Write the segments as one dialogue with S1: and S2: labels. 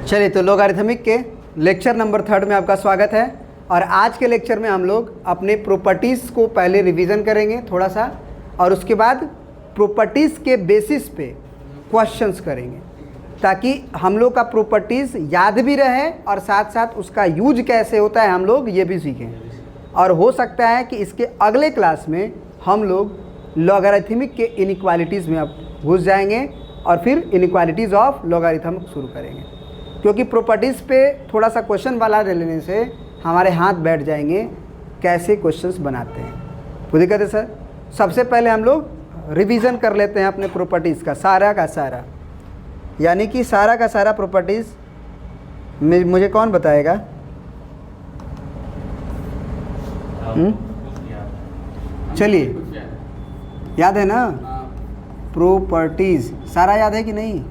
S1: चलिए, तो लोगारिथमिक के लेक्चर नंबर 3 में आपका स्वागत है। और आज के लेक्चर में हम लोग अपने प्रॉपर्टीज़ को पहले रिवीजन करेंगे थोड़ा सा, और उसके बाद प्रॉपर्टीज़ के बेसिस पे क्वेश्चंस करेंगे, ताकि हम लोग का प्रॉपर्टीज़ याद भी रहे और साथ साथ उसका यूज कैसे होता है हम लोग ये भी सीखें। और हो सकता है कि इसके अगले क्लास में हम लोग लॉगरिथमिक के इनइक्वालिटीज़ में अब घुस जाएंगे और फिर इनइक्वालिटीज़ ऑफ लॉगरिथम शुरू करेंगे, क्योंकि प्रॉपर्टीज़ पे थोड़ा सा क्वेश्चन वाला लेने से हमारे हाथ बैठ जाएंगे कैसे क्वेश्चंस बनाते हैं। कोई दिक्कत है सर? सबसे पहले हम लोग रिवीजन कर लेते हैं अपने प्रॉपर्टीज़ का सारा, यानी कि सारा का सारा प्रॉपर्टीज़ मुझे कौन बताएगा? चलिए, याद है ना प्रॉपर्टीज़? सारा याद है कि नहीं?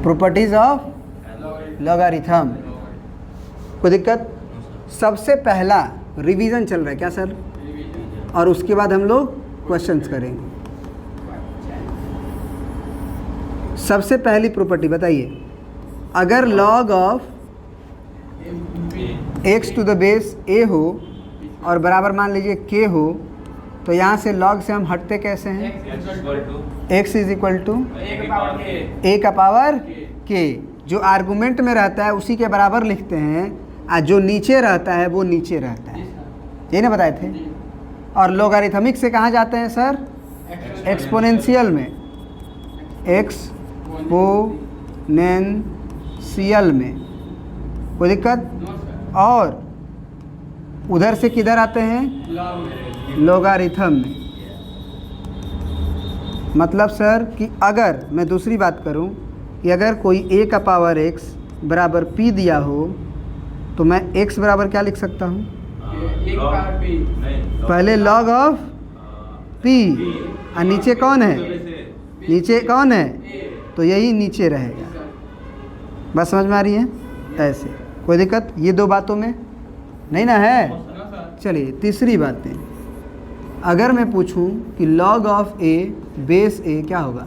S1: Properties of logarithm. कोई दिक्कत? सबसे पहला रिवीजन चल रहा है क्या सर? और उसके बाद हम लोग क्वेश्चंस करेंगे। सबसे पहली प्रॉपर्टी बताइए, अगर log of x to the base a हो और बराबर मान लीजिए k हो, तो यहाँ से log से हम हटते कैसे हैं? x is equal to a का पावर k। जो आर्गूमेंट में रहता है उसी के बराबर लिखते हैं, और जो नीचे रहता है वो नीचे रहता है। यही ना बताए थे? और लोगारिथमिक से कहाँ जाते हैं सर? एक्सपोनेंशियल में, एक्सपोनेंशियल में। कोई दिक्कत? और उधर से किधर आते हैं? लोगारिथम में। मतलब सर कि अगर मैं दूसरी बात करूं कि अगर कोई a का पावर x बराबर p दिया हो, तो मैं x बराबर क्या लिख सकता हूं? पहले log ऑफ p, और नीचे कौन है? नीचे कौन है? तो यही नीचे रहेगा। बस समझ में आ रही है? ऐसे कोई दिक्कत ये दो बातों में नहीं ना है? चलिए, तीसरी बातें, अगर मैं पूछूं कि log of a base a क्या होगा?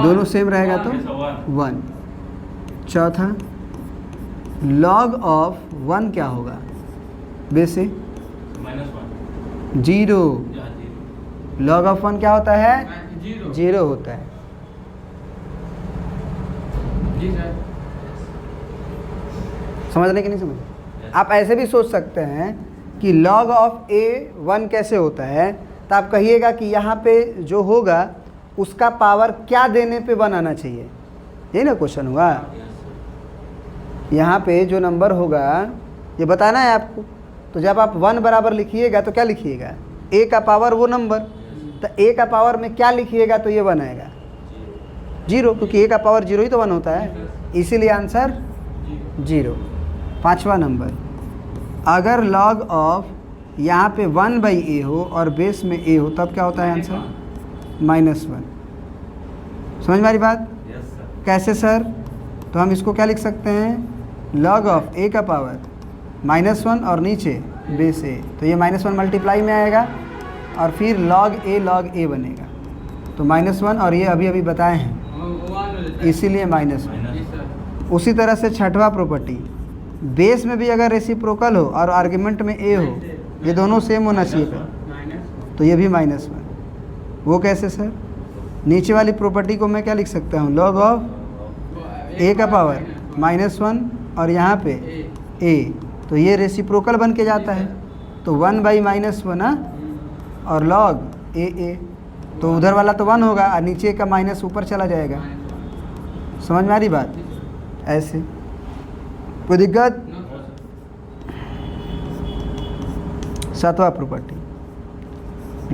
S1: दोनों सेम रहेगा तो 1। चौथा, log ऑफ 1 क्या होगा? Base a zero. log of 1 क्या होता है? जीरो होता है। समझ रहे कि नहीं समझ? आप ऐसे भी सोच सकते हैं कि log ऑफ a 1 कैसे होता है, तो आप कहिएगा कि यहाँ पे जो होगा उसका पावर क्या देने पे 1 आना चाहिए। यही ना क्वेश्चन हुआ? यहाँ पे जो नंबर होगा ये बताना है आपको। तो जब आप 1 बराबर लिखिएगा तो क्या लिखिएगा? a का पावर वो नंबर, तो a का पावर में क्या लिखिएगा तो ये 1 आएगा? जीरो, क्योंकि a का पावर जीरो ही तो 1 होता है, इसीलिए आंसर जीरो। पांचवा नंबर, अगर log ऑफ यहाँ पे 1/a हो और बेस में a हो, तब क्या होता है आंसर? -1। समझ में आ रही बात? कैसे सर? तो हम इसको क्या लिख सकते हैं? log ऑफ a का पावर -1 और नीचे बेस a, तो ये -1 मल्टीप्लाई में आएगा और फिर log a बनेगा। तो -1 और ये अभी बताए हैं, इसीलिए -1। उसी तरह से छठवा प्रॉपर्टी, बेस में भी अगर रेसिप्रोकल हो और आर्गुमेंट में a हो, ये दोनों सेम होना चाहिए, तो ये भी -1। वो कैसे सर? नीचे वाली प्रॉपर्टी को मैं क्या लिख सकता हूँ? log ऑफ a का पावर -1 और यहाँ पे a, तो ये रेसिप्रोकल बन के जाता है, तो 1/-1 और log a, तो उधर वाला तो 1 होगा और नीचे का माइनस ऊपर चला जाएगा। समझ में आ रही बात? ऐसे कोई दिक्कत? सातवां property,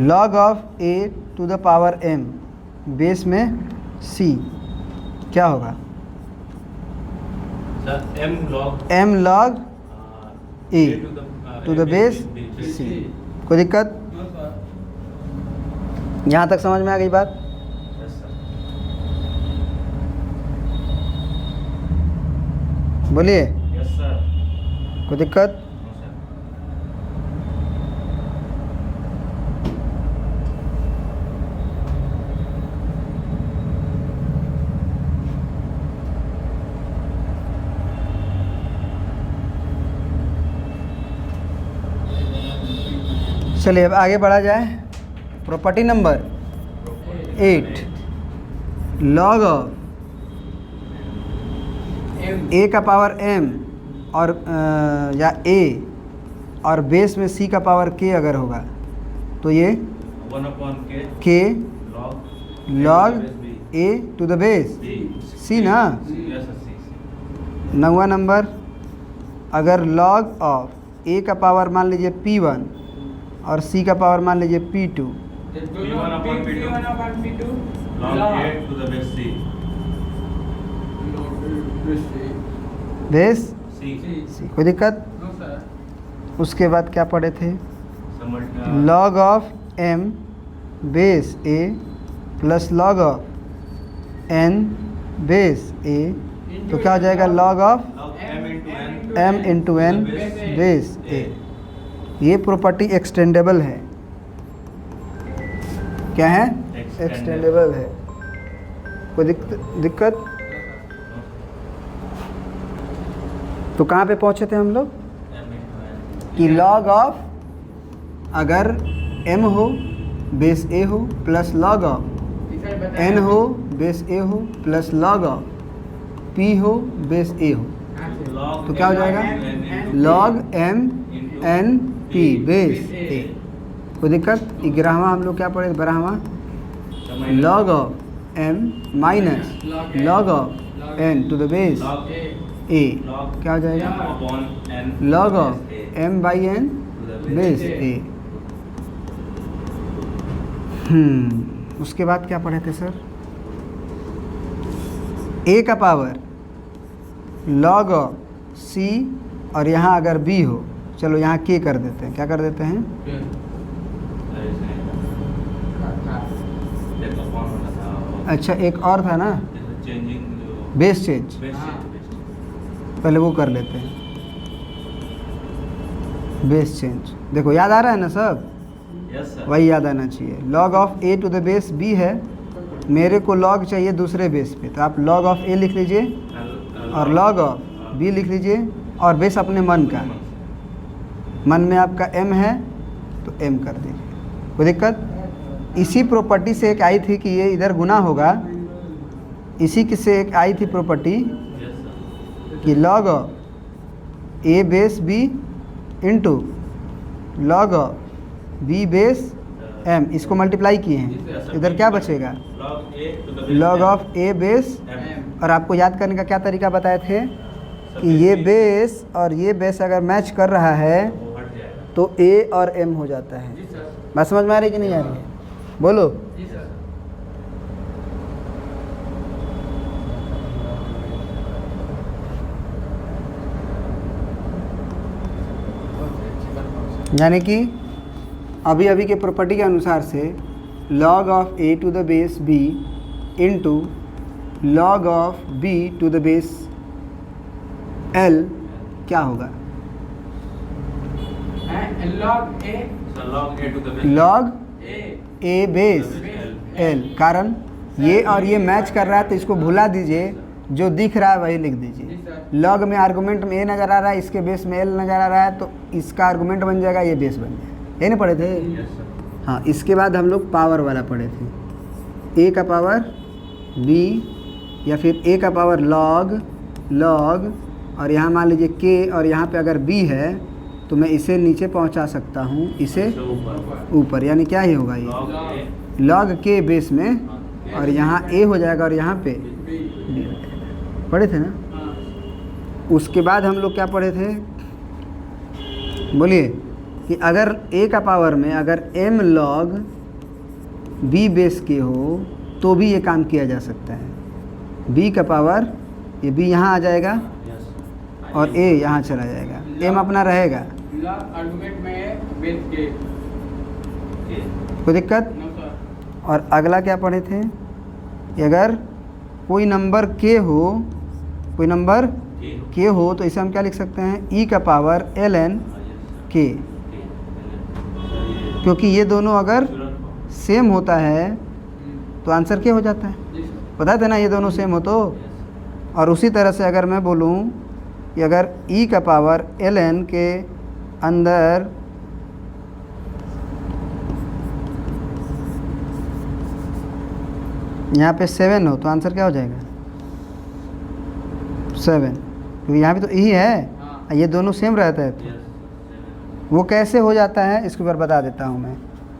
S1: log of a to the power m base में c क्या होगा? m log a to the base c। कोई दिक्कत? यहाँ तक समझ में आ गई बात? बोलिए। कोई दिक्कत? चलिए अब आगे बढ़ा जाए। प्रॉपर्टी नंबर 8, लॉग ऑफ ए का पावर m और या a और बेस में c का पावर k अगर होगा तो ये
S2: 1/k
S1: k
S2: log
S1: log a to the base c ना।
S2: yes sir
S1: 9वां नंबर, अगर log ऑफ a का पावर मान लीजिए p1 और c का पावर मान लीजिए p2
S2: P1/P2 log a to the base c
S1: base
S2: c
S1: c, कोई दिक्कत? उसके बाद क्या पढ़े थे?
S2: some
S1: log of m base a plus log of n base a, तो क्या हो जाएगा? Log of m into n base a। ये प्रॉपर्टी एक्सटेंडेबल है। क्या है? एक्सटेंडेबल है। कोई दिक्कत? तो कहाँ पे पहुँचे थे हम लोग? कि लॉग ऑफ अगर m हो बेस a हो प्लस लॉग ऑफ n हो बेस a हो प्लस लॉग ऑफ p हो बेस a हो, तो क्या हो जाएगा? Log m n p base a। कोई दिक्कत? 11वां हम लोग क्या पढ़े? 12वां log of m minus log of n to the base a, क्या हो जाएगा? Log of m by n base a। उसके बाद क्या पढ़े थे सर? a का पावर लॉग ऑफ c और यहाँ अगर b हो, चलो यहाँ k कर देते हैं। क्या कर देते हैं? अच्छा एक और था ना, बेस चेंज, पहले वो कर लेते हैं। बेस चेंज देखो याद आ रहा है ना सब?
S2: yes sir
S1: वही याद आना चाहिए। Log of a to the base b है, मेरे को लॉग चाहिए दूसरे बेस पे, तो आप लॉग ऑफ a लिख लीजिए और लॉग ऑफ b लिख लीजिए और बेस अपने मन का, मन में आपका m है तो m कर दीजिए। कोई दिक्कत? इसी प्रॉपर्टी से एक आई थी कि ये इधर गुना होगा, इसी की से एक आई थी प्रॉपर्टी कि log of a base b into log of b base m, इसको मल्टीप्लाई किए हैं, इधर क्या बचेगा? Log of a base. और आपको याद करने का क्या तरीका बताए थे कि ये बेस और ये बेस अगर मैच कर रहा है तो a और m हो जाता है। बात समझ में आ रही कि नहीं आ रही है? बोलो। यानी कि अभी अभी के प्रॉपर्टी के अनुसार से log of a to the base b into log of b to the base l क्या होगा? लॉग a बेस l। कारण ये और ये मैच कर रहा है तो इसको भुला दीजिए, जो दिख रहा है वही लिख दीजिए। लॉग में आर्गुमेंट में a नज़र आ रहा है, इसके बेस में l नज़र आ रहा है, तो इसका आर्गुमेंट बन जाएगा, ये बेस बन जाएगा। ये नहीं पढ़े थे? हाँ। इसके बाद हम लोग पावर वाला पढ़े थे, a का पावर b या फिर a का पावर लॉग और यहाँ मान लीजिए k और यहाँ पे अगर b है तो मैं इसे नीचे पहुँचा सकता हूँ, इसे ऊपर, यानी क्या ही होगा? ये लॉग k बेस में और यहाँ a हो जाएगा और यहाँ पे b पढ़े थे ना? उसके बाद हम लोग क्या पढ़े थे? बोलिए। कि अगर a का पावर में अगर m लॉग b बेस के हो तो भी ये काम किया जा सकता है। b का पावर, ये b यहाँ आ जाएगा और a यहाँ चला जाएगा, m अपना रहेगा। कोई दिक्कत? और अगला क्या पढ़े थे? कि अगर कोई नंबर k हो, कोई नंबर k हो तो इसे हम क्या लिख सकते हैं? e का पावर ln k, क्योंकि ये दोनों अगर सेम होता है तो आंसर क्या हो जाता है? पता थे ना ये दोनों सेम हो तो। और उसी तरह से अगर मैं बोलूँ कि अगर e का पावर ln के अंदर यहाँ पे 7 हो तो आंसर क्या हो जाएगा 7, क्योंकि यहाँ भी तो ई है, ये दोनों सेम रहता है। तो वो कैसे हो जाता है इसके ऊपर बता देता हूँ मैं।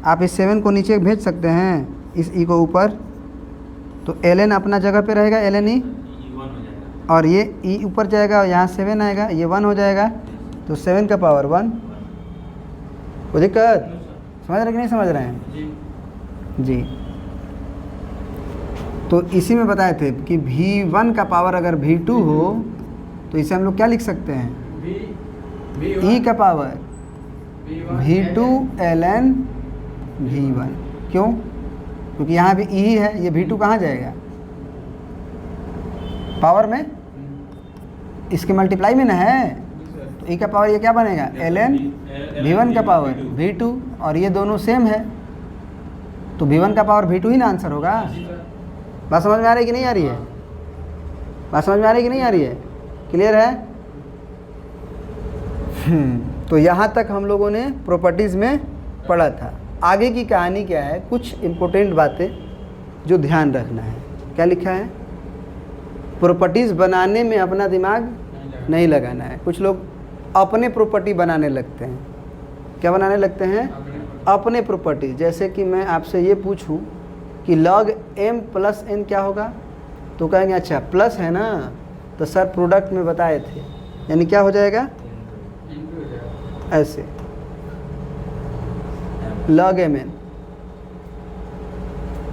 S1: आप इस 7 को नीचे भेज सकते हैं, इस ई को ऊपर, तो ln अपना जगह पे रहेगा ln ई, और ये ई ऊपर जाएगा और यहाँ 7 आएगा, ये 1 हो जाएगा, तो 7 का पावर 1। कोई दिक्कत समझ रहे कि नहीं समझ रहे हैं जी? तो इसी में बताए थे कि V1 का पावर अगर V2 हो तो इसे हम लोग क्या लिख सकते हैं, E का पावर V2 ln V1। क्यों? क्योंकि यहाँ भी E है, ये V2 कहाँ जाएगा पावर में, इसके मल्टीप्लाई में ना है, तो E का पावर ये क्या बनेगा ln V1 का पावर V2, और ये दोनों सेम है तो V1 का पावर V2 ही ना आंसर होगा। बात समझ में आ रही कि नहीं आ रही है? बात समझ में आ रही कि नहीं आ रही है? क्लियर है? तो यहाँ तक हम लोगों ने प्रॉपर्टीज़ में पढ़ा था। आगे की कहानी क्या है, कुछ इम्पोर्टेंट बातें जो ध्यान रखना है। क्या लिखा है? प्रॉपर्टीज़ बनाने में अपना दिमाग नहीं लगाना है। कुछ लोग अपने प्रॉपर्टी बनाने लगते हैं। क्या बनाने लगते हैं? अपने प्रॉपर्टी। जैसे कि मैं आपसे ये पूछूं कि log m प्लस n क्या होगा, तो कहेंगे अच्छा प्लस है ना, तो सर प्रोडक्ट में बताए थे, यानी क्या हो जाएगा ऐसे log m n।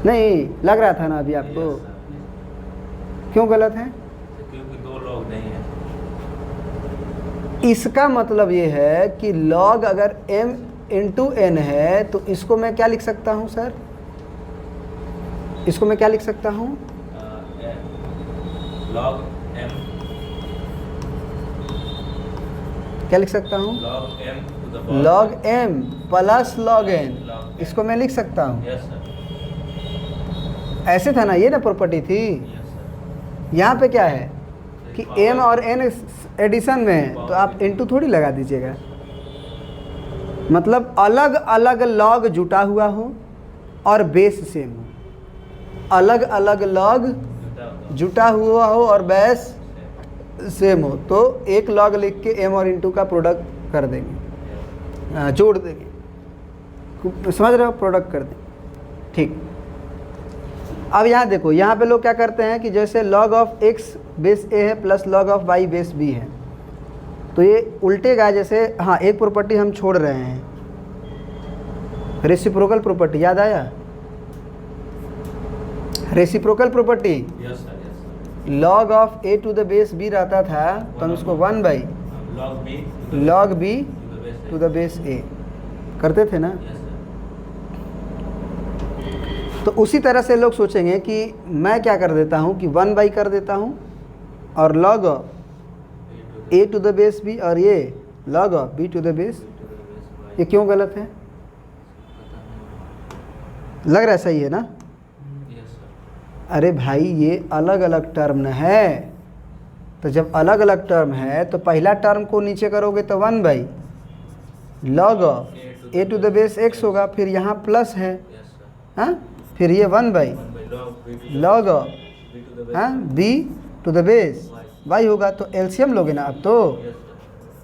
S1: नहीं लग रहा था ना अभी आपको? क्यों गलत है?
S2: क्योंकि 2 log नहीं है।
S1: इसका मतलब ये है कि log अगर m इंटू n है तो इसको मैं क्या लिख सकता हूँ सर? इसको मैं क्या लिख सकता हूँ?
S2: log m,
S1: क्या लिख सकता हूँ?
S2: log m to the power
S1: log m plus log n,
S2: log m।
S1: इसको मैं लिख सकता हूँ।
S2: यस सर,
S1: ऐसे था ना, ये ना प्रॉपर्टी थी।
S2: Yes sir.
S1: यहाँ पे क्या है कि m और n एडिशन में है, तो आप इंटू थोड़ी लगा दीजिएगा। मतलब अलग अलग log जुटा हुआ हो और बेस सेम हो, अलग अलग log जुटा हुआ हो और बेस सेम हो, तो एक log लिख के m और इंटू का प्रोडक्ट कर देंगे, जोड़ देंगे। समझ रहे हो? प्रोडक्ट कर देंगे। ठीक। अब यहाँ देखो, यहाँ पे लोग क्या करते हैं कि जैसे log of x base a है plus log of y base b है, तो ये उल्टेगा। जैसे हाँ, एक प्रॉपर्टी हम छोड़ रहे हैं, रेसिप्रोकल प्रॉपर्टी, याद आया? Reciprocal property
S2: yes sir, yes sir.
S1: log of a to the base b रहता था, तो हम इसको 1 by log b to the base a करते थे ना।
S2: Yes sir.
S1: तो उसी तरह से लोग सोचेंगे कि मैं क्या कर देता हूँ कि 1 बाई कर देता हूँ और log a to the base b, और ये log b to the base. ये क्यों गलत है? लग रहा है सही है ना?
S2: Yes sir.
S1: अरे भाई ये अलग अलग टर्म न है, तो जब अलग अलग टर्म है तो पहला टर्म को नीचे करोगे तो 1 by log a to the base x होगा, फिर यहाँ प्लस है,
S2: यस सर।
S1: हाँ, फिर ये 1 बाई log हाँ b to the base y होगा। तो एलसीएम लोगे ना अब तो,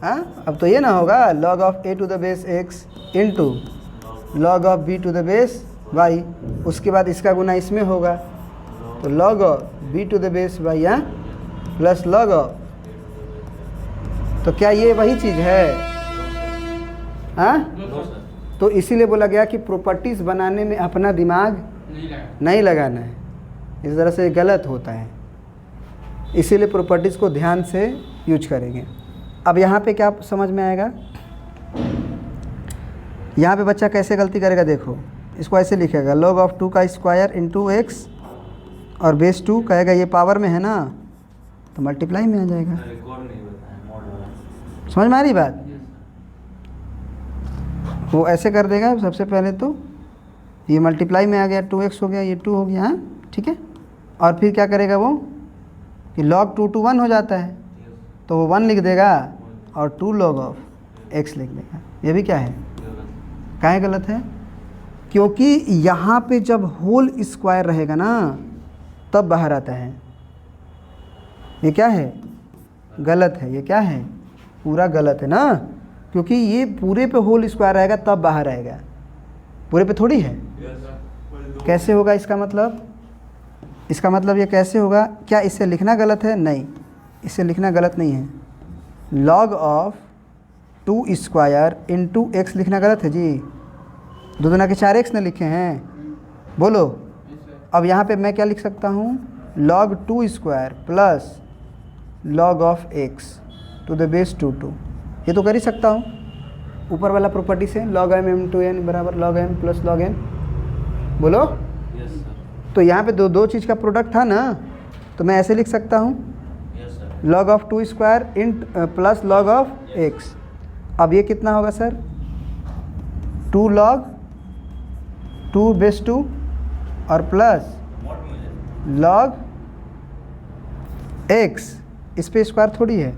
S1: हाँ, अब तो ये ना होगा log of a to the base x into log of b to the base y, उसके बाद इसका गुना इसमें होगा, तो log of b to the base y यहाँ प्लस log ऑफ। तो क्या ये वही चीज़ है? हाँ, तो इसीलिए बोला गया कि प्रॉपर्टीज़ बनाने में अपना दिमाग नहीं लगाना है। इस तरह से गलत होता है, इसीलिए प्रॉपर्टीज़ को ध्यान से यूज करेंगे। अब यहाँ पे क्या समझ में आएगा? यहाँ पे बच्चा कैसे गलती करेगा, देखो इसको ऐसे लिखेगा log ऑफ 2 का स्क्वायर इंटू एक्स और बेस 2 कहेगा ये पावर में है ना, तो मल्टीप्लाई में आ जाएगा। समझ में आ रही बात? वो ऐसे कर देगा सबसे पहले, तो ये मल्टीप्लाई में आ गया, 2x हो गया, ये 2 हो गया, हाँ ठीक है। और फिर क्या करेगा वो कि log 2 to 1 हो जाता है, तो वो 1 लिख देगा और 2 log ऑफ x लिख देगा। ये भी क्या है? काहे गलत है? क्योंकि यहाँ पे जब होल स्क्वायर रहेगा ना तब बाहर आता है। ये क्या है? गलत है। ये क्या है? पूरा गलत है ना, क्योंकि ये पूरे पे होल स्क्वायर आएगा तब बाहर आएगा, पूरे पे थोड़ी है। कैसे होगा इसका मतलब? इसका मतलब ये कैसे होगा? क्या इससे लिखना गलत है? नहीं, इससे लिखना गलत नहीं है। Log of 2 square into x लिखना गलत है जी? 2 दूना के 4x ने लिखे हैं, बोलो। अब यहाँ पे मैं क्या लिख सकता हूँ? log 2 square plus log of x to the base 2 ये तो कर ही सकता हूँ ऊपर वाला प्रॉपर्टी से। log m m to n बराबर log m plus log n, बोलो।
S2: Yes sir.
S1: तो यहाँ पे दो चीज़ का प्रोडक्ट था ना, तो मैं ऐसे लिख सकता हूँ
S2: yes sir.
S1: log of 2 square int plus log of x। अब ये कितना होगा सर? 2 log 2 बेस 2 और प्लस log x, इस पे स्क्वायर थोड़ी है,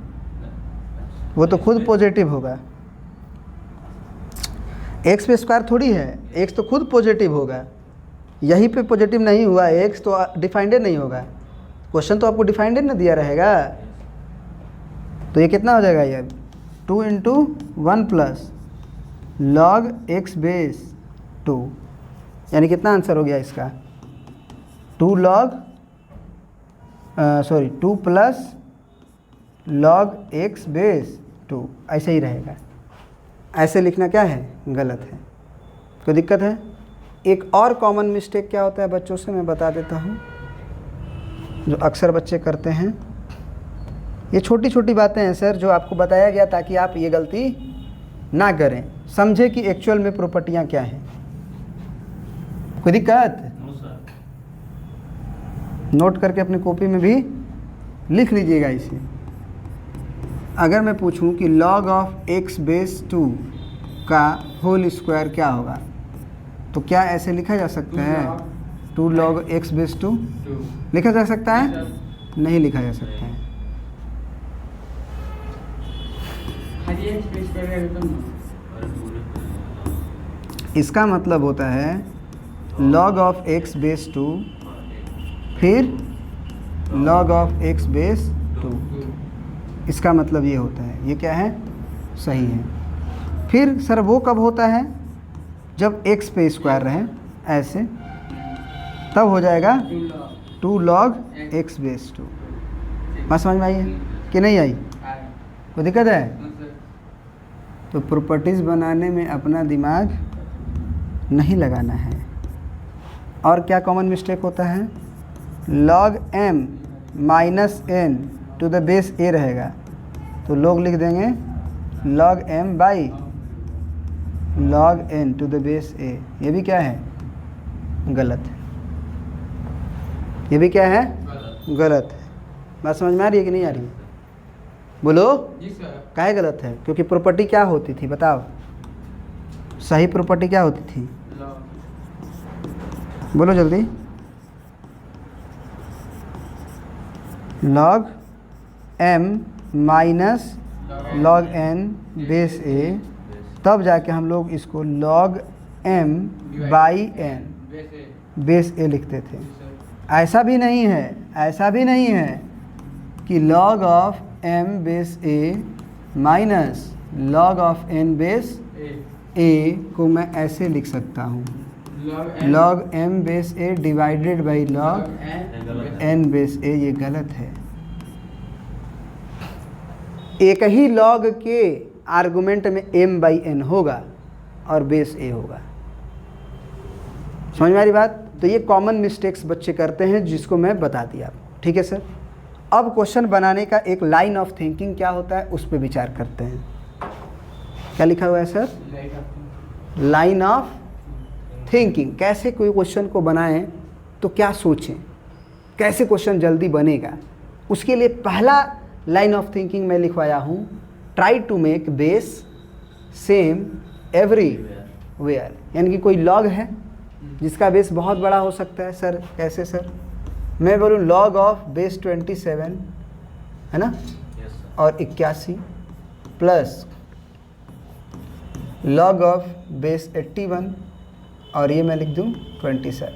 S1: वो तो खुद पॉजिटिव होगा। x पे स्क्वायर थोड़ी है, x तो खुद पॉजिटिव होगा। यहीं पे पॉजिटिव नहीं हुआ, x तो डिफाइंडेड नहीं होगा। क्वेश्चन तो आपको डिफाइंडेड ना दिया रहेगा। तो ये कितना हो जाएगा? ये 2 into 1 plus log x base 2, यानी कितना आंसर हो गया इसका? 2 प्लस log x बेस 2, ऐसे ही रहेगा। ऐसे लिखना क्या है? गलत है। कोई दिक्कत है? एक और कॉमन मिस्टेक क्या होता है बच्चों से, मैं बता देता हूँ, जो अक्सर बच्चे करते हैं। ये छोटी छोटी बातें हैं सर, जो आपको बताया गया ताकि आप ये गलती ना करें, समझे कि एक्चुअल में प्रॉपर्टियाँ क्या हैं। कोई दिक्कत?
S2: No sir.
S1: नोट करके अपनी कॉपी में भी लिख लीजिएगा इसे। अगर मैं पूछूं कि log ऑफ x बेस 2 का होल स्क्वायर क्या होगा, तो क्या ऐसे लिखा जा सकता है? 2 log x बेस 2 लिखा जा सकता है? नहीं लिखा जा सकता है। इसका मतलब होता है log ऑफ x बेस 2 फिर log ऑफ x बेस 2, इसका मतलब ये होता है। ये क्या है? सही है। फिर सर वो कब होता है? जब x पे स्क्वायर रहे ऐसे, तब हो जाएगा 2 log x बेस 2। बात समझ में आई है कि नहीं आई? कोई दिक्कत है? तो प्रॉपर्टीज़ बनाने में अपना दिमाग नहीं लगाना है। और क्या कॉमन मिस्टेक होता है? log m minus n to the base a रहेगा, तो लोग लिख देंगे log m by log n to the base a। ये भी क्या है? गलत है। ये भी क्या है? गलत है। बात समझ में आ रही है कि नहीं आ रही? बोलो।
S3: जी सर।
S1: काहे गलत है? क्योंकि प्रॉपर्टी क्या होती थी बताओ? सही प्रॉपर्टी क्या होती थी? बोलो जल्दी। log m minus log n base a, तब जाके हम लोग इसको log m by n base a लिखते थे। ऐसा भी नहीं है, ऐसा भी नहीं है कि log of m base a minus log of n base a को मैं ऐसे लिख सकता हूँ, log m base a divided by log n base a। ये गलत है। एक ही log के आर्गुमेंट में m बाई n होगा और बेस a होगा। समझ में आ रही बात? तो ये कॉमन मिस्टेक्स बच्चे करते हैं, जिसको मैं बता दिया। ठीक है सर। अब क्वेश्चन बनाने का एक लाइन ऑफ थिंकिंग क्या होता है, उस पर विचार करते हैं। क्या लिखा हुआ है सर? Line of thinking. कैसे कोई क्वेश्चन को बनाएं, तो क्या सोचें, कैसे क्वेश्चन जल्दी बनेगा, उसके लिए पहला लाइन ऑफ थिंकिंग मैं लिखवाया हूँ, try to make base same everywhere. यानी कि कोई लॉग है जिसका बेस बहुत बड़ा हो सकता है। सर कैसे सर? मैं बोलूँ log ऑफ बेस 27 है ना, और 81 प्लस log ऑफ बेस 81, और ये मैं लिख दूँ 27।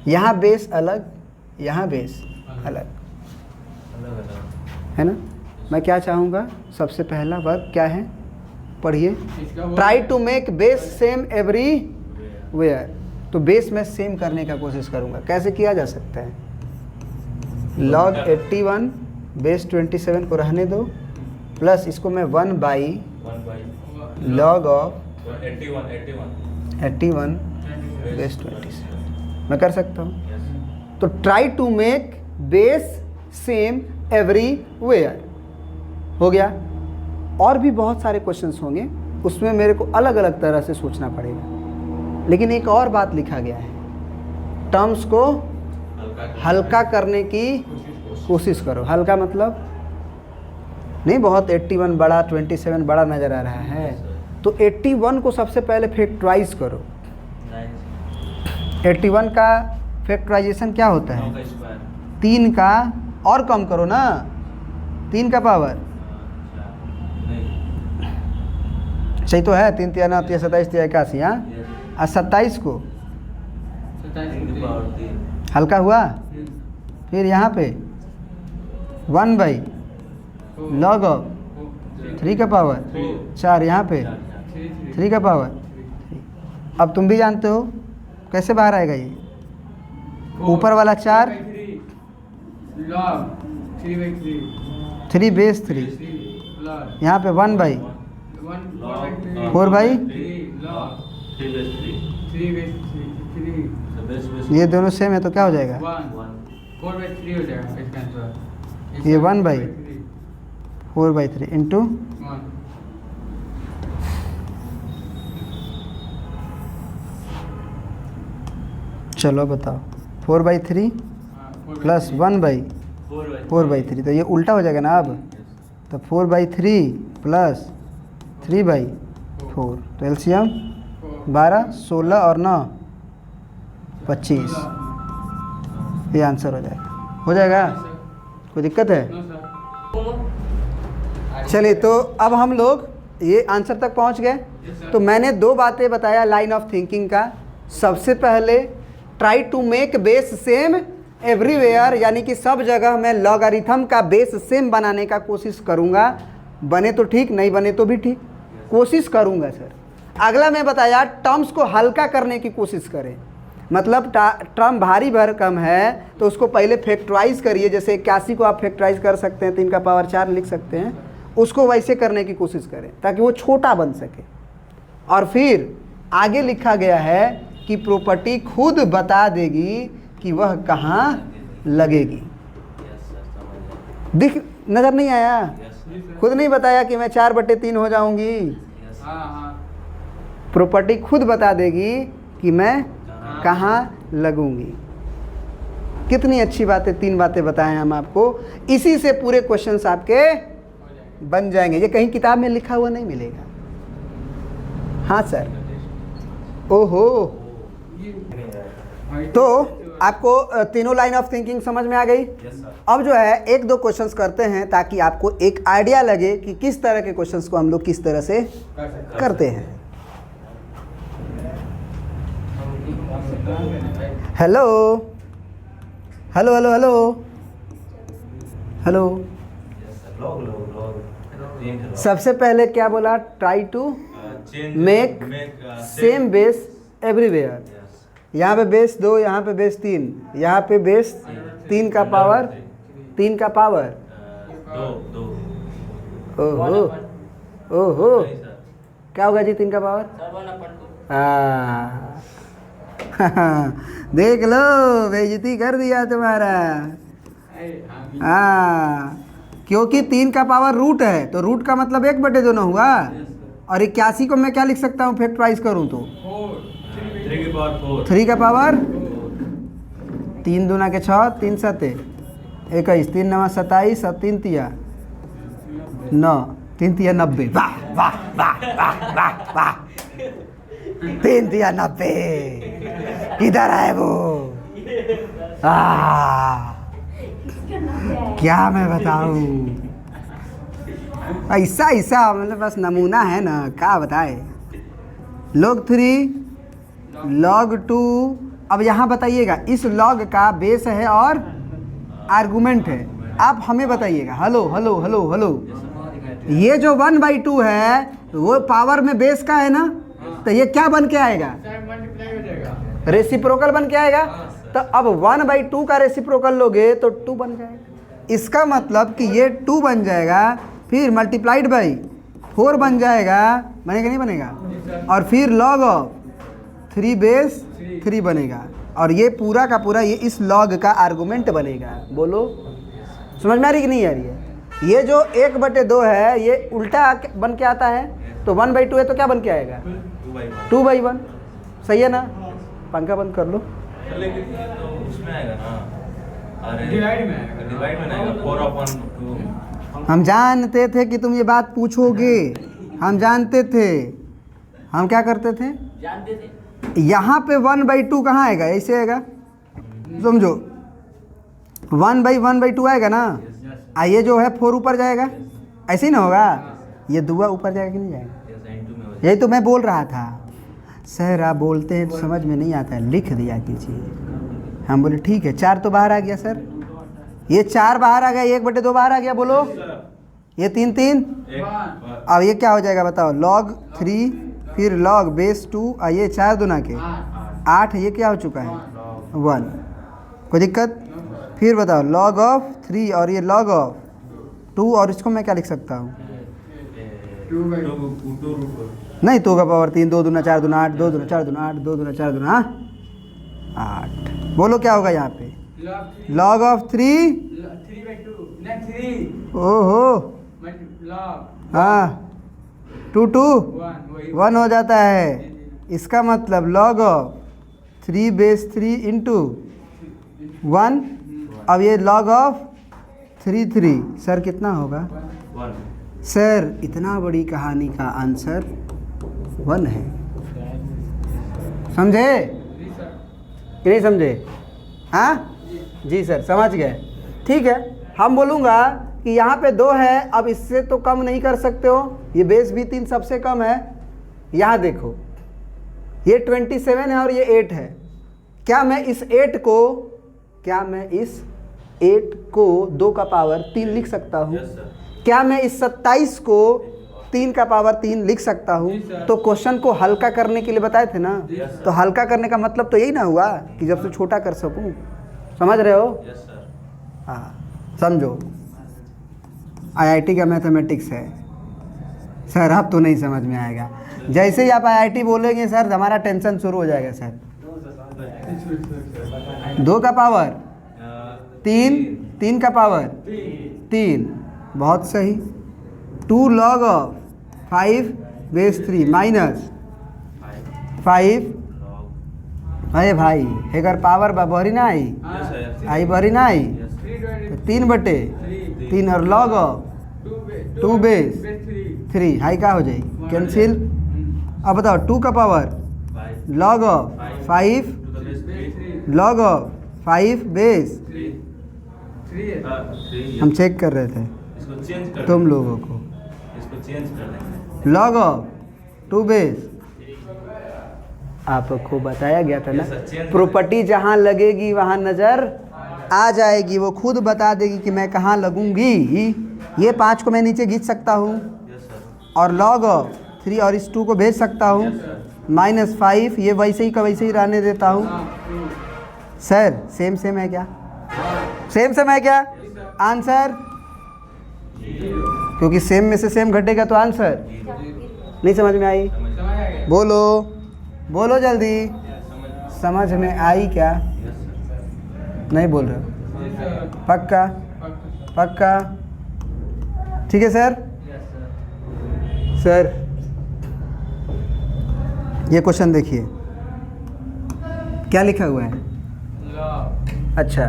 S1: यहाँ बेस अलग, यहाँ बेस अलग,
S2: अलग अलग
S1: है ना। मैं क्या चाहूँगा, सबसे पहला वर्क क्या है, पढ़िए। Try to make base same everywhere. तो बेस में सेम करने का कोशिश करूँगा। कैसे किया जा सकता है, log 81 बेस 27 को रहने दो, प्लस इसको मैं 1/log ऑफ 81 बेस 27 मैं कर सकता हूँ। तो try to make base same everywhere हो गया। और भी बहुत सारे क्वेश्चंस होंगे, उसमें मेरे को अलग अलग तरह से सोचना पड़ेगा। लेकिन एक और बात लिखा गया है, टर्म्स को हल्का करने की कोशिश करो। हल्का मतलब नहीं बहुत 81 बड़ा 27 बड़ा नज़र आ रहा है, तो 81 को सबसे पहले फैक्टराइज करो। 81 का फैक्टराइजेशन क्या होता है, 3 का और कम करो ना, 3 का पावर सही तो है, 3 3 9 3 27 3 81, हाँ। और 27 को हल्का हुआ, फिर यहाँ पे 1/log ऑफ 3 का पावर 4, यहाँ पे 3 का पावर। अब तुम भी जानते हो कैसे बाहर आएगा ये, ऊपर वाला 4 3 बेस 3, यहाँ पे 1/4, ये दोनों सेम है तो क्या हो जाएगा,
S3: 4/3 हो जाएगा इसका आंसर।
S1: ये 1/4/3 इंटू
S3: 1।
S1: चलो बताओ 4/3 प्लस 1/4/3, तो ये उल्टा हो जाएगा ना अब। तो 4/3 प्लस 3/4, तो एलसीएम 12 16 और 9 25, ये आंसर हो जाएगा। हो जाएगा, कोई दिक्कत है? चलिए, तो अब हम लोग ये आंसर तक पहुंच गए। तो मैंने 2 बातें बताया लाइन ऑफ थिंकिंग का। सबसे पहले try to make base same everywhere, यानी कि सब जगह मैं लॉगरिथम का बेस सेम बनाने का कोशिश करूंगा। बने तो ठीक, नहीं बने तो भी ठीक, कोशिश करूंगा सर। अगला मैं बताया टर्म्स को हल्का करने की कोशिश करें, मतलब टर्म भारी भरकम है तो उसको पहले फैक्टराइज करिए। जैसे 81 को आप फैक्टराइज कर सकते हैं, 3 का पावर 4 लिख सकते हैं, उसको वैसे करने की कोशिश करें ताकि वो छोटा बन सके। और फिर आगे लिखा गया है कि प्रॉपर्टी खुद बता देगी कि वह कहाँ लगेगी। दिख नज़र नहीं आया, खुद नहीं बताया कि मैं 4/3 हो जाऊंगी। प्रॉपर्टी खुद बता देगी कि मैं कहाँ लगूंगी। कितनी अच्छी बातें, 3 बातें बताएं हम आपको। इसी से पूरे क्वेश्चंस आपके बन जाएंगे। ये कहीं किताब में लिखा हुआ नहीं मिलेगा। हाँ सर, ओहो। तो आपको तीनों लाइन ऑफ थिंकिंग समझ में आ गई। अब जो है 1-2 क्वेश्चंस करते हैं ताकि आपको एक आइडिया लगे कि किस तरह के क्वेश्चंस को हम लोग किस तरह से करते हैं। Hello hello hello hello hello. सबसे पहले क्या बोला, try to make same base everywhere. यहाँ पे बेस 2, यहाँ पे बेस 3, यहाँ पे बेस 3 का पावर 2। ओहो ओहो, क्या होगा जी 3 का पावर? देख लो, बेइज्जती कर दिया तुम्हारा। क्योंकि 3 का पावर रूट है, तो रूट का मतलब 1/2 ना हुआ। और 81 को मैं क्या लिख सकता हूँ फैक्टराइज करूँ तो 3 का पावर 3 दूना के 6, 3 7 21, 3 9 27 और 3 तिया 9, 3 तिया 90। वाह वाह वाह वाह वाह वाह, 3 तिया 90। किधर है वो? क्या मैं बताऊं, ऐसा ऐसा मतलब बस नमूना है ना, क्या बताए। log 3 log 2 अब यहाँ बताइएगा इस लॉग का बेस है और आर्गुमेंट है। आप हमें बताइएगा, हेलो हेलो हेलो हेलो, ये जो 1/2 है वो पावर में बेस का है ना, तो ये क्या बन के आएगा?
S3: मल्टीप्लाई हो जाएगा।
S1: रेसिप्रोकल बन के आएगा। तो अब 1/2 का रेसिप्रोकल लोगे तो 2 बन जाएगा। इसका मतलब कि ये 2 बन जाएगा, फिर मल्टीप्लाइड बाई 4 बन जाएगा, बनेगा नहीं बनेगा? और फिर लॉग ऑफ 3 बेस 3 बनेगा, और ये पूरा का पूरा ये इस लॉग का आर्गुमेंट बनेगा। बोलो समझ में आ रही कि नहीं आ रही है? ये जो 1/2 है ये उल्टा बन के आता है, तो 1/2 है तो क्या बन के आएगा? 2/1। सही है ना? पंखा बंद कर लो।
S2: लेकिन ये तो उसमें आएगा ना, अरे
S3: डिवाइड में आएगा।
S2: डिवाइड में आएगा 4/2।
S1: हम जानते थे कि तुम ये बात पूछोगे, हम जानते थे। हम क्या करते थे?
S3: जानते थे।
S1: यहाँ पे 1/2 कहाँ आएगा? ऐसे आएगा, समझो 1/1/2 आएगा ना। ये जो है 4 ऊपर जाएगा, ऐसे ही ना होगा? ये 2 ऊपर जाएगा कि नहीं जाएगा? यही तो मैं बोल रहा था। सर आप बोलते हैं तो समझ में नहीं आता है, लिख दिया कीजिए। हम बोले ठीक है। 4 तो बाहर आ गया सर, ये 4 बाहर आ गया, 1/2 बाहर आ गया। बोलो ये 3 अब ये क्या हो जाएगा बताओ? log 3 फिर log बेस 2 और ये 4 दूना के 8, ये क्या हो चुका है? 1। कोई दिक्कत? फिर बताओ log ऑफ 3 और ये log ऑफ 2, और इसको मैं क्या लिख सकता हूँ?
S2: 2/2
S1: नहीं, 2 का पावर 3, 2 दूना 4 दूना 8, 2 दूना 4 दूना 8, 2 दूना 4 दूना 8। बोलो क्या होगा यहाँ पे? log ऑफ 3 ओहो हाँ 2 1 हो जाता है। इसका मतलब log ऑफ 3 बेस 3 इंटू 1। अब ये log ऑफ 3 सर कितना होगा?
S2: 1।
S1: सर इतना बड़ी कहानी का आंसर 1 है। समझे कि नहीं समझे? हाँ जी सर समझ गए। ठीक है, हम बोलूँगा कि यहाँ पे 2 है, अब इससे तो कम नहीं कर सकते हो, ये बेस भी 3 सबसे कम है। यहाँ देखो ये 27 है और ये 8 है। क्या मैं इस 8 को 2 का पावर 3 लिख सकता हूँ? क्या मैं इस 27 को 3 का पावर 3 लिख सकता हूँ? तो क्वेश्चन को हल्का करने के लिए बताए थे ना, तो हल्का करने का मतलब तो यही ना हुआ कि जब से छोटा कर सकूँ। समझ रहे हो? हाँ समझो, IIT का मैथमेटिक्स है सर। अब तो नहीं समझ में आएगा। जैसे ही आप IIT बोलेंगे सर हमारा टेंशन शुरू हो जाएगा सर। 2 का पावर 3 का पावर 3, बहुत सही। 2 log ऑफ 5 बेस 3 माइनस 5। अरे भाई अगर पावर बहरी ना आई बहरी ना आई तो 3/3 और log ऑफ 2 बेस 3 हाई का हो जाएगी, कैंसिल। अब बताओ 2 का power log of 5 log of 5 base. हम चेक कर रहे थे
S2: इसको चेंज कर
S1: तुम लोगों को।
S2: इसको चेंज कर देंगे।
S1: log ऑफ 2 बेस आपको बताया गया था ना, प्रॉपर्टी जहाँ लगेगी वहाँ नज़र आ जाएगी, वो खुद बता देगी कि मैं कहाँ लगूंगी। ये 5 को मैं नीचे खींच सकता हूँ और log ऑफ 3 और इस 2 को भेज सकता हूँ, -5 ये वैसे ही का वैसे ही रहने देता हूँ। सर सेम है क्या? सेम है क्या आंसर? क्योंकि सेम में से सेम घटेगा तो आंसर नहीं समझ में आई। बोलो जल्दी, समझ में आई क्या? नहीं बोल रहे हो? पक्का? ठीक है सर। सर ये क्वेश्चन देखिए क्या लिखा हुआ है। अच्छा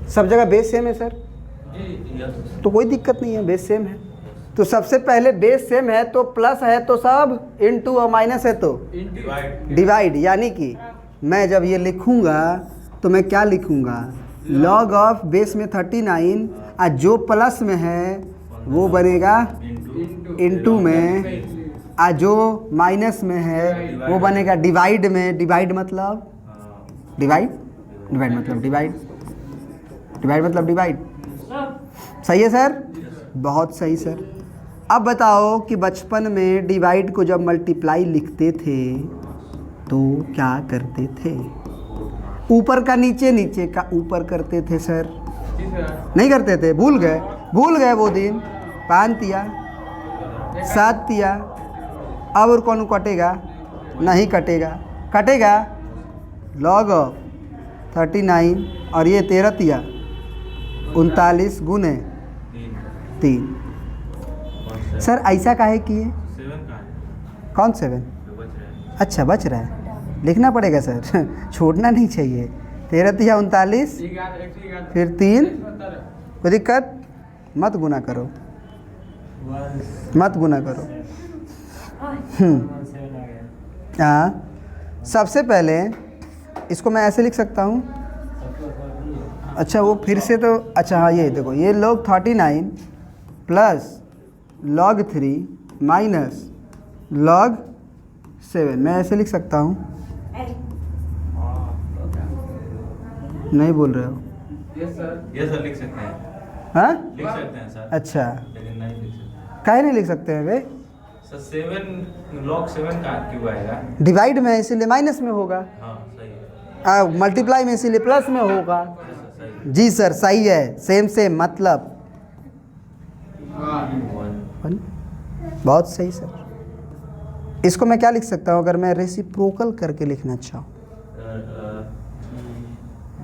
S1: सब जगह बेस सेम है सर, तो कोई दिक्कत नहीं है, बेस सेम है। तो सबसे पहले बेस सेम है तो प्लस है तो सब इनटू, और माइनस है तो डिवाइड। यानी कि मैं जब ये लिखूंगा तो मैं क्या लिखूंगा? log ऑफ बेस में 39 और जो प्लस में है वो बनेगा इनटू में, और जो माइनस में है वो बनेगा डिवाइड में। डिवाइड मतलब डिवाइड, डिवाइड मतलब डिवाइड, डिवाइड मतलब डिवाइड। सही है सर, बहुत सही सर। अब बताओ कि बचपन में डिवाइड को जब मल्टीप्लाई लिखते थे तो क्या करते थे? ऊपर का नीचे, नीचे का ऊपर करते थे सर, नहीं करते थे? भूल गए वो दिन। 5 तिया 7 तिया, अब और कौन कटेगा? नहीं कटेगा, कटेगा लॉग ऑफ 39 और ये 13 तिया 39 गुने 3। सर ऐसा काहे किए?
S2: 7 का है
S1: कौन 7?
S2: जो बच रहा है।
S1: अच्छा बच रहा है, लिखना पड़ेगा सर छोड़ना नहीं चाहिए। 13 तिया 39 फिर 3, कोई दिक्कत? मत गुना करो, मत गुना करो। हाँ, सबसे पहले इसको मैं ऐसे लिख सकता हूँ। अच्छा वो फिर से तो, अच्छा हाँ ये देखो, ये log 39 plus log 3 minus log 7, मैं ऐसे लिख सकता हूँ। नहीं बोल रहे हो?
S2: ये सर लिख सकते हैं,
S1: हाँ
S2: लिख सकते हैं सर,
S1: अच्छा,
S2: लेकिन नहीं लिख सकते
S1: काहे नहीं लिख सकते हैं वे?
S2: सर। 7 log 7 का क्यों आएगा?
S1: डिवाइड में है इसीलिए माइनस में होगा,
S2: हाँ सही है,
S1: मल्टीप्लाई में इसीलिए प्लस में होगा।
S2: सही है।
S1: जी सर सही है, सेम सेम मतलब 1। बहुत सही सर। इसको मैं क्या लिख सकता हूँ अगर मैं रेसिप्रोकल करके लिखना चाहूँ?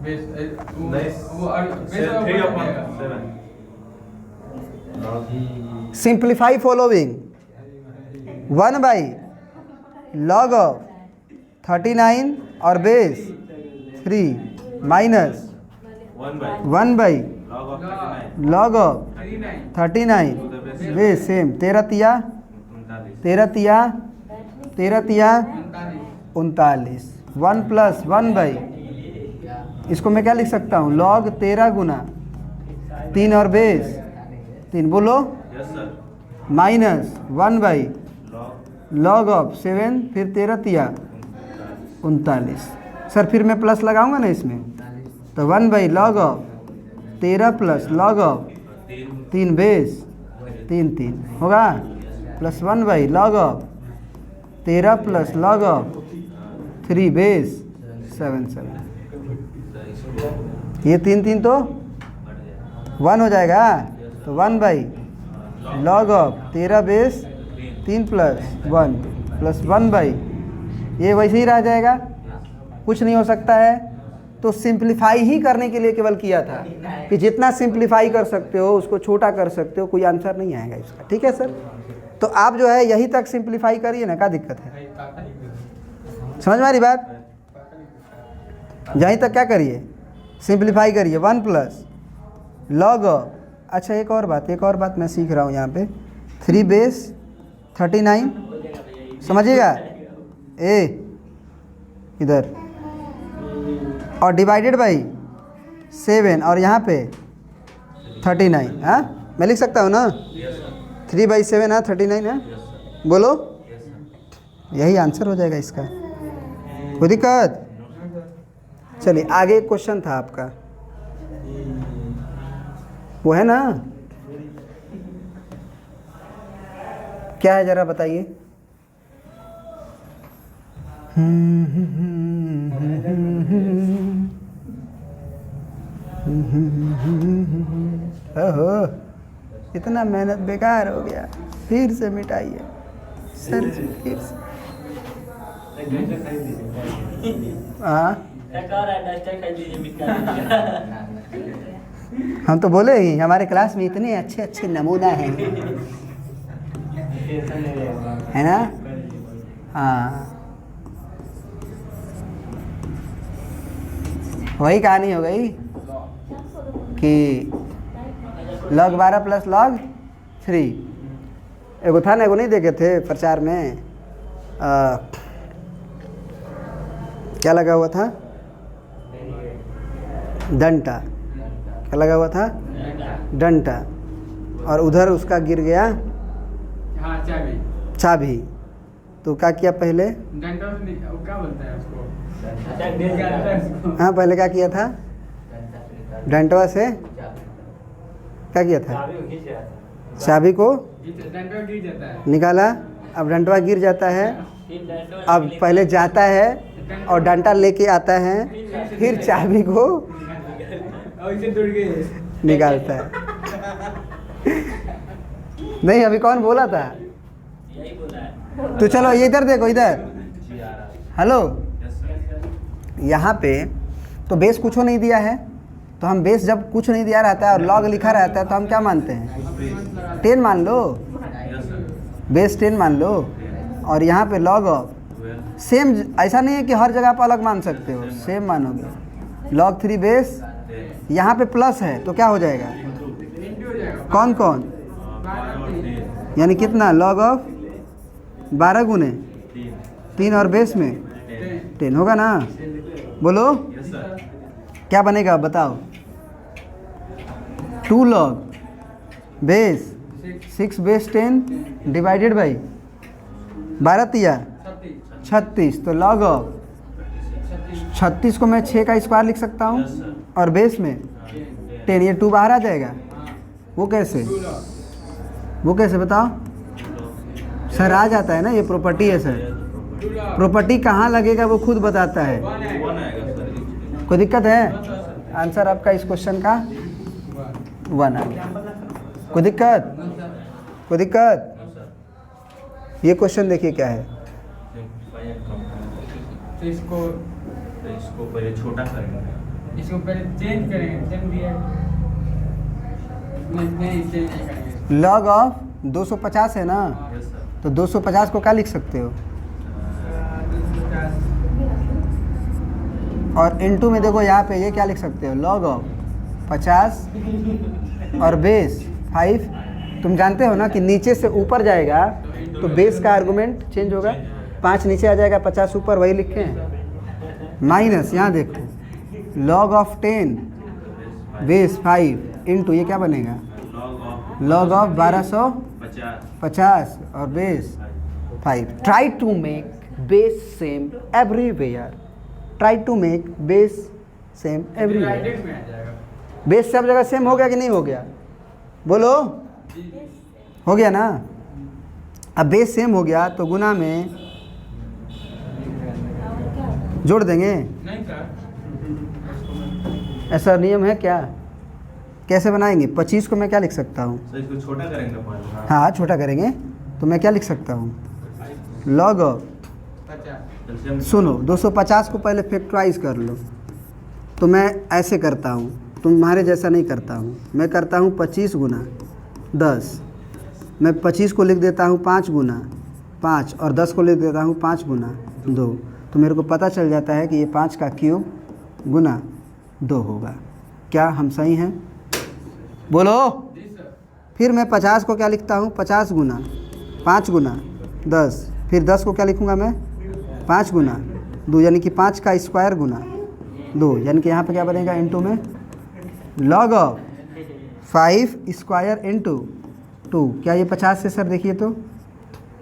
S2: 3/7
S1: सिंप्लीफाई फॉलोइंग 1/log ऑफ 39 और base 3 minus 1/log
S2: log of
S1: of 39 base same 13 तिया 39 1 प्लस 1/, इसको मैं क्या लिख सकता हूँ? log 13 गुना 3 और बेस 3, बोलो,
S2: yes sir,
S1: minus 1/log of 7 फिर 13 तिया 39। सर फिर मैं प्लस लगाऊंगा ना इसमें, तो 1/log of 13 plus log of 3 base 3 होगा, plus 1/log of 13 plus log of 3 base 7। ये 3 तो 1 हो जाएगा, तो 1/log of 13 base 3 plus 1 plus 1/, ये वैसे ही रह जाएगा, कुछ नहीं हो सकता है। तो सिंप्लीफाई ही करने के लिए केवल किया था कि जितना सिंप्लीफाई कर सकते हो उसको छोटा कर सकते हो, कोई आंसर नहीं आएगा इसका। ठीक है सर, तो आप जो है यही तक सिंप्लीफाई करिए ना, क्या दिक्कत है? समझ में आ रही बात? यहीं तक क्या करिए, सिंप्लीफाई करिए 1 प्लस log ऑफ, अच्छा एक और बात मैं सीख रहा हूँ यहाँ पे, 3 बेस 39 समझिएगा, ए इधर, और डिवाइडेड बाई 7 और यहाँ पे 39। हाँ मैं लिख सकता हूँ ना, 3/7 है 39 है, बोलो, यही आंसर हो जाएगा इसका, कोई दिक्कत? चलिए आगे एक क्वेश्चन था आपका, वो है ना, क्या है जरा बताइए। ओहो, इतना मेहनत बेकार हो गया, फिर से मिटाइए सर, फिर से। हाँ हम तो बोले ही हमारे क्लास में इतने अच्छे अच्छे नमूना हैं, है ना? हाँ वही कहानी हो गई कि log 12 प्लस log 3, एगो था ना, एगो नहीं देखे थे प्रचार में, क्या लगा हुआ था? डंटा, क्या लगा हुआ था? डंटा, और उधर उसका गिर गया चाबी, तो क्या किया पहले?
S3: डंडा नहीं, वो क्या बोलता है उसको?
S1: हाँ पहले क्या किया था? डंटवा से क्या किया था? चाबी को
S3: डंडा गिर जाता है।
S1: निकाला, अब डंटवा गिर जाता है, अब पहले जाता है और डंटा लेके आता है, फिर चाबी को
S3: और इसे दूर गए।
S1: निकालता है। नहीं अभी कौन बोला था?
S3: यही बोला है।
S1: तो चलो ये इधर देखो, इधर हेलो,
S2: यस सर।
S1: यहाँ पे तो बेस कुछ नहीं दिया है, तो हम बेस जब कुछ नहीं दिया रहता है और लॉग लिखा रहता है तो हम क्या मानते हैं? 10 मान लो,
S2: यस सर।
S1: बेस 10 मान लो, और यहाँ पे लॉग ऑफ सेम, ऐसा नहीं है कि हर जगह पर अलग मान सकते हो, सेम मानोगे। log 3 बेस, यहाँ पे प्लस है तो क्या हो जाएगा?
S3: इंटू हो जाएगा।
S1: कौन कौन? यानी कितना? log ऑफ 12 गुने 3 और बेस में 10 होगा ना? बोलो
S2: यस सर।
S1: क्या बनेगा बताओ? 2 log base 6 base 10 divided by 12 तिया 36, तो log ऑफ 36 को मैं 6 का स्क्वायर लिख सकता हूँ,
S2: यस सर।
S1: और बेस में 10, ये 2 बाहर आ जाएगा। वो कैसे? वो कैसे बताओ सर? आ जाता है ना, ये प्रॉपर्टी है सर। प्रॉपर्टी कहाँ लगेगा वो खुद बताता है।
S2: 1 आएगा सर।
S1: कोई दिक्कत है? आंसर आपका इस क्वेश्चन का 1 आ गया। कोई दिक्कत? कोई दिक्कत? ये क्वेश्चन देखिए क्या है।
S3: तो इसको
S2: पहले छोटा करेंगे।
S3: इसको पहले चेंज करेंगे। चेंज दिया नहीं चेंज नहीं करेंगे।
S1: log ऑफ 250 है ना,
S2: यस सर।
S1: तो 250 को क्या लिख सकते हो? और इनटू में देखो यहाँ पे ये क्या लिख सकते हो? log ऑफ 50 और बेस 5। तुम जानते हो ना कि नीचे से ऊपर जाएगा तो बेस का आर्गुमेंट चेंज होगा। 5 नीचे आ जाएगा, 50 ऊपर, वही लिखे हैं। माइनस यहाँ देखो, log ऑफ 10 बेस 5 इंटू ये क्या बनेगा? log ऑफ 1250 और base 5। Try to make base same everywhere. Try to make base same everywhere.
S3: Divided में आ जाएगा।
S1: बेस सब जगह सेम हो गया कि नहीं हो गया? बोलो, हो गया ना? अब बेस सेम हो गया तो गुना में जोड़ देंगे।
S3: नहीं सर,
S1: ऐसा नियम है क्या? कैसे बनाएंगे? 25 को मैं क्या लिख सकता हूँ?
S2: सर इसको छोटा करेंगे पहले।
S1: हाँ छोटा करेंगे, तो मैं क्या लिख सकता हूँ? log ऑफ
S3: 50
S1: सुनो 250 को पहले फैक्टराइज कर लो। तो मैं ऐसे करता हूँ, तुम्हारे जैसा नहीं करता हूँ। मैं करता हूँ 25 गुना 10। मैं 25 को लिख देता हूँ 5 गुना 5, और 10 को लिख देता हूँ 5 गुना 2। तो मेरे को पता चल जाता है कि ये 5 का क्यूब गुना 2 होगा। क्या हम सही हैं? बोलो।
S3: जी सर।
S1: फिर मैं 50 को क्या लिखता हूँ? 50 गुना 5 गुना 10। फिर 10 को क्या लिखूँगा मैं? 5 गुना 2, यानी कि 5 का स्क्वायर गुना 2, यानी कि यहाँ पे क्या बनेगा? इंटू में log ऑफ 5 स्क्वायर इंटू 2। क्या ये 50 से सर? देखिए तो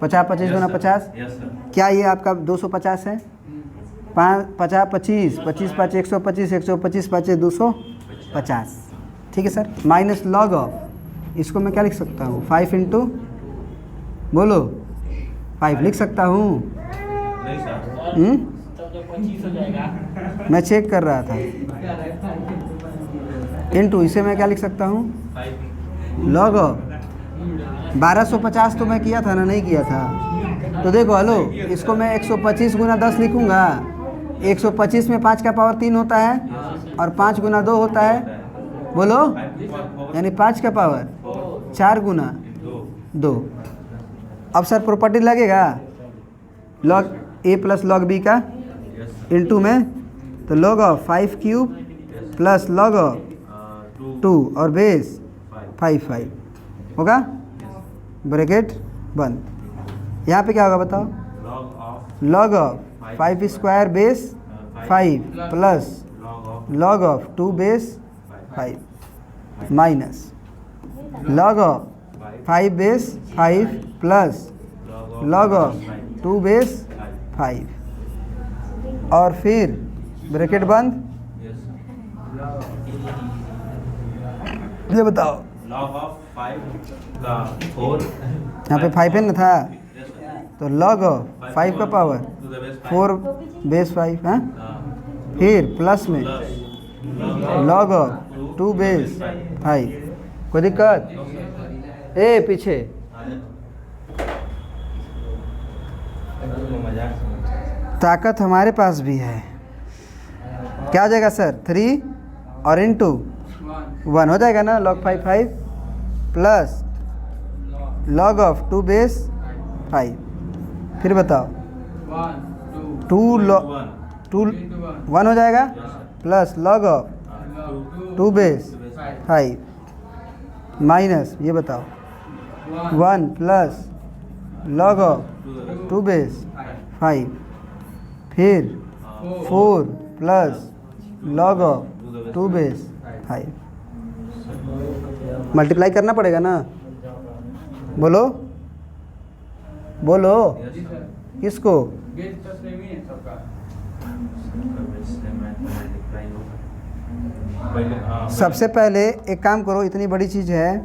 S1: 50 25 गुना 50,
S2: यस सर।
S1: क्या ये आपका 250 है? 5 50 25 25 5 125 125 5 250। ठीक है सर। माइनस log ऑफ, इसको मैं क्या लिख सकता हूँ? 5 इंटू, बोलो 5 लिख सकता हूँ।
S2: नहीं सर।
S3: तब तो 25 हो जाएगा।
S1: मैं चेक कर रहा था। इंटू इसे मैं क्या लिख सकता हूँ?
S2: 5
S1: log ऑफ 1250 तो मैं किया था ना? नहीं किया था। तो देखो हेलो, इसको मैं 125 गुना 10 लिखूँगा। 125 में 5 का पावर 3 होता है, और 5 गुना 2 होता है। बोलो, यानी 5 का पावर 4 गुना 2। अब सर प्रॉपर्टी लगेगा log a plus log b का इंटू में, तो log of 5 cube plus log of 2 और बेस 5 होगा। ब्रैकेट बंद। यहाँ पे क्या होगा बताओ? log of 5 square base 5 plus log of 2 base 5 minus log of 5 base 5 plus log of 2 base 5 और फिर ब्रैकेट बंद। ये बताओ
S2: log of 5 का 4
S1: यहाँ पे 5 है ना था, तो log ऑफ 5 का power
S2: to the base 5
S1: 4 base 5 है, फिर प्लस में log ऑफ 2 बेस 5। कोई दिक्कत? ए पीछे ताकत हमारे पास भी है। क्या हो जाएगा सर? 3 और इंटू 1 हो जाएगा ना, log 5 5 plus log of 2 base 5। फिर बताओ 2 1 हो जाएगा plus log of 2 base 5 minus ये बताओ 1 प्लस log ऑफ 2 बेस 5 फिर 4 plus log of 2 base 5। Multiply करना पड़ेगा ना, बोलो बोलो किसको? सबसे पहले एक काम करो, इतनी बड़ी चीज़ है,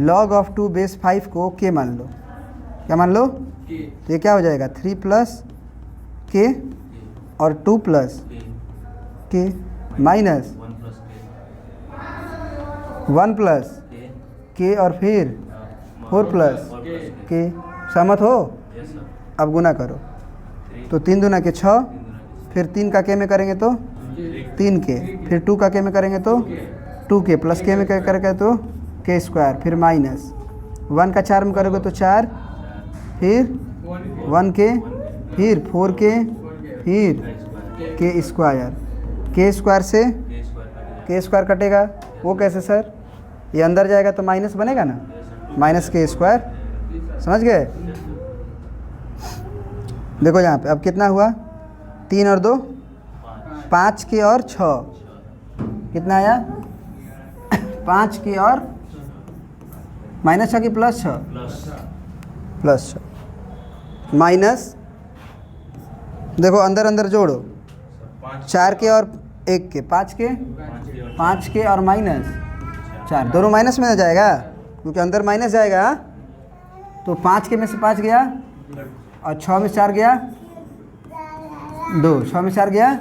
S1: log ऑफ 2 बेस 5 को के मान लो। क्या मान लो? तो ये क्या हो जाएगा? 3 प्लस के और 2 प्लस के माइनस 1 प्लस के और फिर 4 प्लस के। सहमत हो? अब गुना करो, तो 3 दूना के 6, फिर 3 का के में करेंगे तो 3 के, फिर 2 का के में करेंगे तो 2 के, प्लस के में करेंगे तो के स्क्वायर, फिर माइनस 1 का 4 में करोगे तो 4, फिर 1 के, फिर 4 के, फिर के स्क्वायर। के स्क्वायर से के स्क्वायर कटेगा, वो कैसे सर? ये अंदर जाएगा तो माइनस बनेगा ना, माइनस के स्क्वायर। समझ गए? देखो यहाँ पे अब कितना हुआ? 3 और 2 5 के और 6 कितना आया? 5 के और माइनस 6 की प्लस 6 प्लस 6 माइनस, देखो अंदर अंदर जोड़ो, 4 के और 1 के, 5 के और माइनस 4, दोनों माइनस में आ जाएगा क्योंकि अंदर माइनस जाएगा। तो 5 के में से 5 गया और 6 में 4 गया 2, 6 में 4 गया,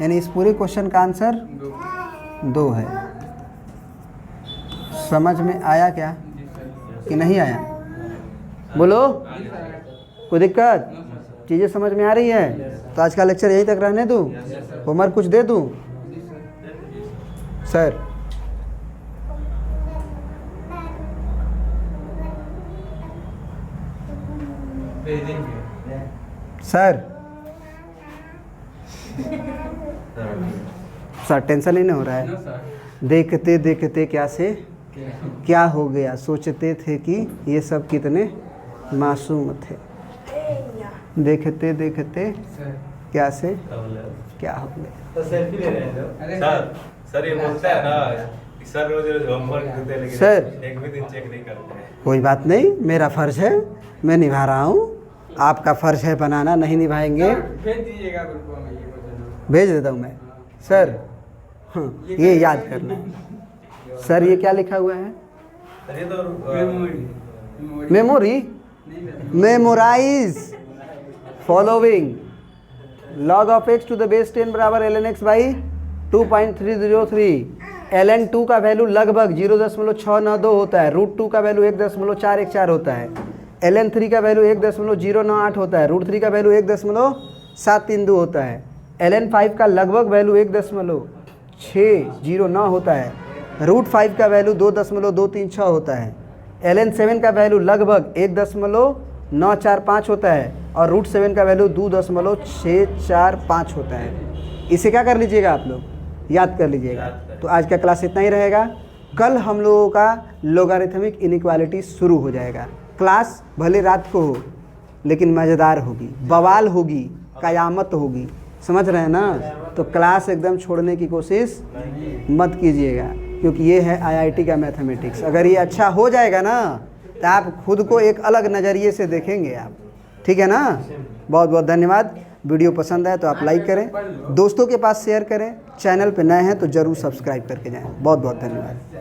S1: यानी इस पूरे क्वेश्चन का आंसर 2 है। समझ में आया क्या कि नहीं आया? बोलो, कोई दिक्कत? चीज़ें समझ में आ रही है? तो आज का लेक्चर यहीं तक रहने दूँ? होमवर्क कुछ दे दूँ? सर सर सर टेंशन ही नहीं हो रहा है? देखते देखते क्या से क्या हो गया, सोचते थे कि ये सब कितने मासूम थे। देखते देखते क्या से क्या हो गया।
S2: तो सेल्फी ले रहे हैं सर ये बोलता है ना कि सर रोज रोज होमवर्क देते हैं लेकिन
S1: सर
S2: एक भी दिन चेक नहीं करते हैं।
S1: कोई बात नहीं, मेरा फ़र्ज़ है, मैं निभा रहा हूँ। आपका फ़र्ज़ है बनाना, नहीं निभाएंगे
S3: भेज दीजिएगा ग्रुप में, ये
S1: भेज देता हूँ मैं। सर हाँ, ये याद करना है। सर ये क्या लिखा हुआ है?
S2: ये तो
S1: memory, memorize following. log of x to the base 10 बराबर ln x बाई 2.303। ln 2 का वैल्यू लगभग 0.692 होता है, रूट 2 का वैल्यू 1.414 होता है, ln 3 का वैल्यू 1.098 होता है, रूट 3 का वैल्यू 1.732 होता है, ln 5 का लगभग वैल्यू 1.609 होता है, रूट 5 का वैल्यू 2.236 होता है, ln 7 का वैल्यू लगभग 1.945 होता है और रूट 7 का वैल्यू 2.645 होता है। इसे क्या कर लीजिएगा आप लोग? याद कर लीजिएगा। तो आज का क्लास इतना ही रहेगा। कल हम लोगों का लोगारिथमिक इनइक्वालिटी शुरू हो जाएगा। क्लास भले रात को हो लेकिन मज़ेदार होगी, बवाल होगी, क़यामत होगी। समझ रहे हैं ना? तो क्लास एकदम छोड़ने की कोशिश मत कीजिएगा क्योंकि ये है IIT का मैथमेटिक्स। अगर ये अच्छा हो जाएगा ना तो आप खुद को एक अलग नज़रिए से देखेंगे आप। ठीक है ना। बहुत बहुत धन्यवाद। वीडियो पसंद आए तो आप लाइक करें, दोस्तों के पास शेयर करें, चैनल पे नए हैं तो ज़रूर सब्सक्राइब करके जाएं। बहुत बहुत धन्यवाद।